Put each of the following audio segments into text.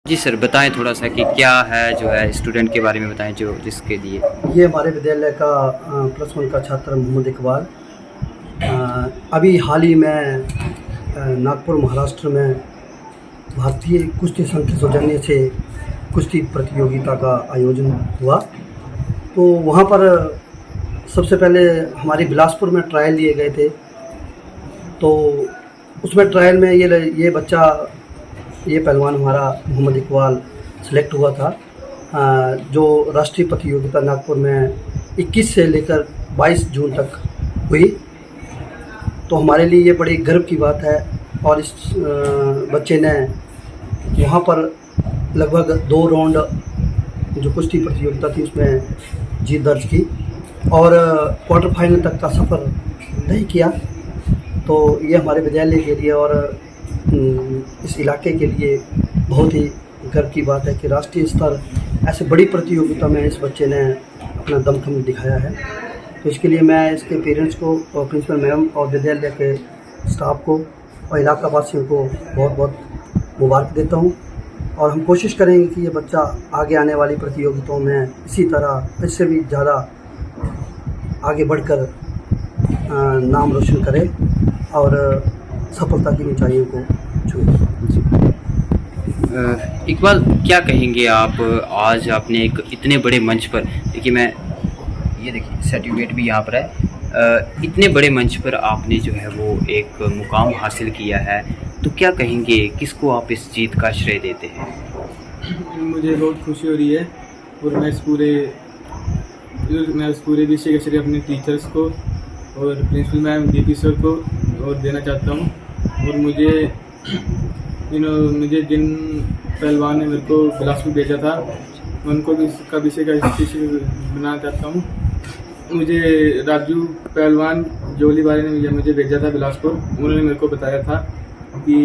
जी sir, बताएं थोड़ा सा कि क्या है जो है स्टूडेंट के बारे में बताएं जो जिसके लिए। ये हमारे विद्यालय का +1 का छात्र मोहम्मद इकबाल अभी हाल ही में नागपुर महाराष्ट्र में भारतीय कुश्ती संघ के सौजन्य से कुश्ती प्रतियोगिता का आयोजन हुआ। तो वहाँ पर सबसे पहले हमारे बिलासपुर में ट्रायल लिए गए थे। तो उसमें ट्रायल में ये बच्चा, ये पहलवान हमारा मोहम्मद इकबाल सेलेक्ट हुआ था, जो राष्ट्रीय प्रतियोगिता नागपुर में 21 से लेकर 22 जून तक हुई। तो हमारे लिए ये बड़ी गर्व की बात है। और इस बच्चे ने वहाँ पर लगभग 2 राउंड जो कुश्ती प्रतियोगिता थी उसमें जीत दर्ज की और क्वार्टर फाइनल तक का सफ़र तय किया। तो ये हमारे विद्यालय के लिए और इस इलाके के लिए बहुत ही गर्व की बात है कि राष्ट्रीय स्तर ऐसे बड़ी प्रतियोगिता में इस बच्चे ने अपना दमखम दिखाया है। तो इसके लिए मैं इसके पेरेंट्स को और प्रिंसिपल मैम और विद्यालय के स्टाफ को और इलाका वासियों को बहुत बहुत मुबारक देता हूँ। और हम कोशिश करेंगे कि ये बच्चा आगे आने वाली प्रतियोगिताओं में इसी तरह इससे भी ज़्यादा आगे बढ़कर नाम रोशन करे और सफलता की ऊंचाइयों को छुए। इकबाल, क्या कहेंगे आप? आज आपने एक इतने बड़े मंच पर, देखिए मैं ये देखिए सर्टिफिकेट भी यहाँ पर है, इतने बड़े मंच पर आपने जो है वो एक मुकाम हासिल किया है, तो क्या कहेंगे, किसको आप इस जीत का श्रेय देते हैं? मुझे बहुत खुशी हो रही है और मैं इस पूरे विषय का श्रेय अपने टीचर्स को और प्रिंसिपल मैम डीपी सर को और देना चाहता हूँ। और मुझे जिन पहलवान ने मेरे को बिलासपुर भेजा था उनको भी इसका विषय का शिक्षक बनाना चाहता हूँ। मुझे राजू पहलवान जोली वाले ने मुझे भेजा था बिलासपुर। उन्होंने मेरे को बताया था कि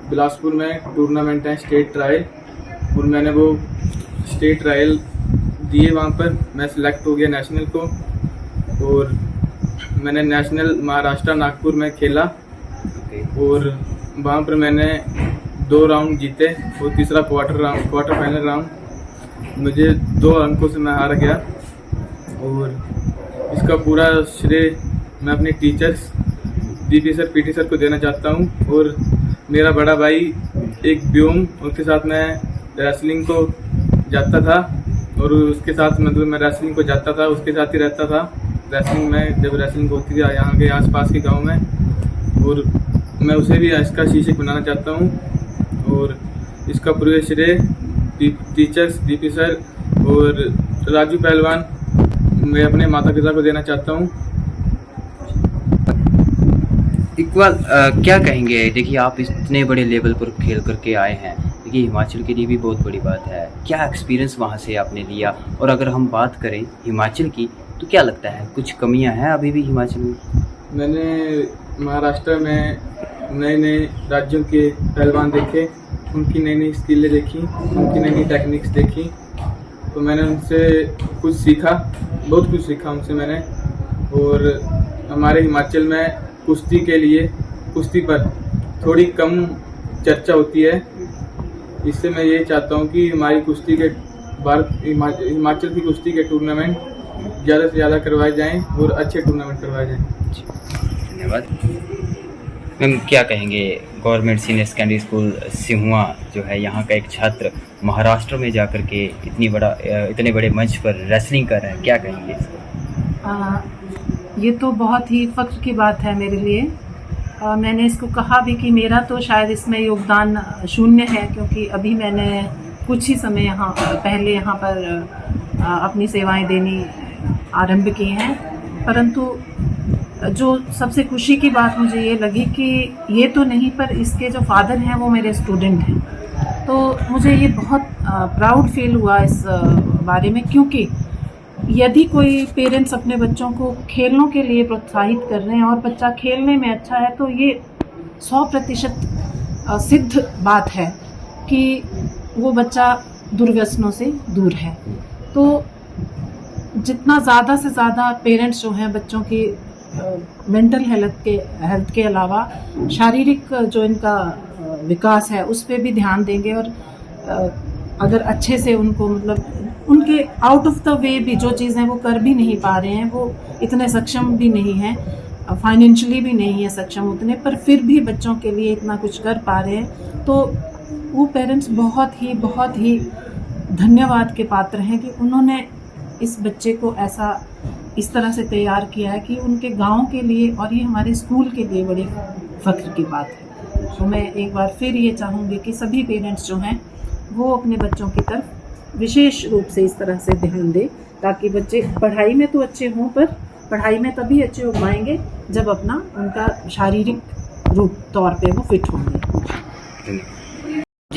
बिलासपुर में टूर्नामेंट है, स्टेट ट्रायल, और मैंने वो स्टेट ट्रायल दिए। वहाँ पर मैं सिलेक्ट हो गया नेशनल को और मैंने नेशनल महाराष्ट्र नागपुर में खेला और वहाँ पर मैंने 2 राउंड जीते और तीसरा क्वार्टर फाइनल राउंड मुझे 2 अंकों से मैं हार गया। और इसका पूरा श्रेय मैं अपने teachers DP sir, PT sir को देना चाहता हूँ। और मेरा बड़ा भाई एक व्योम, उसके साथ मैं रेसलिंग को जाता था और उसके साथ मतलब मैं रेसलिंग को जाता था, उसके साथ ही रहता था रेसलिंग में, जब रेसलिंग होती थी यहाँ के आसपास के गांव में। और मैं उसे भी इसका शिक्षक बनाना चाहता हूँ। और इसका पूरे श्रेय टीचर्स डीपी सर और राजू पहलवान मैं अपने माता पिता को देना चाहता हूँ। इकबाल, क्या कहेंगे? देखिए आप इतने बड़े लेवल पर खेल करके आए हैं, देखिए हिमाचल के लिए भी बहुत बड़ी बात है। क्या एक्सपीरियंस वहाँ से आपने लिया? और अगर हम बात करें हिमाचल की, तो क्या लगता है कुछ कमियाँ हैं अभी भी हिमाचल में? मैंने महाराष्ट्र में नए नए राज्यों के पहलवान देखे, उनकी नई नई स्किलें देखी, उनकी नई नई टेक्निक्स देखी। तो मैंने उनसे कुछ सीखा, बहुत कुछ सीखा उनसे मैंने। और हमारे हिमाचल में कुश्ती पर थोड़ी कम चर्चा होती है। इससे मैं ये चाहता हूँ कि हमारी कुश्ती के हिमाचल की कुश्ती के टूर्नामेंट ज़्यादा से ज़्यादा करवाए जाएं और अच्छे टूर्नामेंट करवाए जाएं। धन्यवाद। मैम, क्या कहेंगे? गवर्नमेंट सीनियर सेकेंडरी स्कूल सिहुआ जो है, यहाँ का एक छात्र महाराष्ट्र में जाकर के इतने बड़े मंच पर रेसलिंग कर रहे हैं, क्या कहेंगे इसको? ये तो बहुत ही फ़ख्र की बात है मेरे लिए। मैंने इसको कहा भी कि मेरा तो शायद इसमें योगदान शून्य है, क्योंकि अभी मैंने कुछ ही समय पहले यहाँ पर अपनी सेवाएं देनी आरंभ की हैं। परंतु जो सबसे खुशी की बात मुझे ये लगी कि ये तो नहीं, पर इसके जो फादर हैं वो मेरे स्टूडेंट हैं। तो मुझे ये बहुत प्राउड फील हुआ इस बारे में, क्योंकि यदि कोई पेरेंट्स अपने बच्चों को खेलों के लिए प्रोत्साहित कर रहे हैं और बच्चा खेलने में अच्छा है, तो ये 100% सिद्ध बात है कि वो बच्चा दुर्व्यसनों से दूर है। तो जितना ज़्यादा से ज़्यादा पेरेंट्स जो हैं बच्चों की मेंटल हेल्थ के अलावा शारीरिक जो इनका विकास है उस पर भी ध्यान देंगे और अगर अच्छे से उनको मतलब उनके आउट ऑफ द वे भी जो चीज़ें वो कर भी नहीं पा रहे हैं, वो इतने सक्षम भी नहीं हैं, फाइनेंशियली भी नहीं है सक्षम उतने, पर फिर भी बच्चों के लिए इतना कुछ कर पा रहे हैं, तो वो पेरेंट्स बहुत ही धन्यवाद के पात्र हैं कि उन्होंने इस बच्चे को ऐसा इस तरह से तैयार किया है कि उनके गांव के लिए और ये हमारे स्कूल के लिए बड़ी फ़ख्र की बात है। तो मैं एक बार फिर ये चाहूँगी कि सभी पेरेंट्स जो हैं वो अपने बच्चों की तरफ विशेष रूप से इस तरह से ध्यान दें, ताकि बच्चे पढ़ाई में तो अच्छे हों, पर पढ़ाई में तभी अच्छे हो पाएंगे जब अपना उनका शारीरिक रूप तौर पे वो फिट होंगे।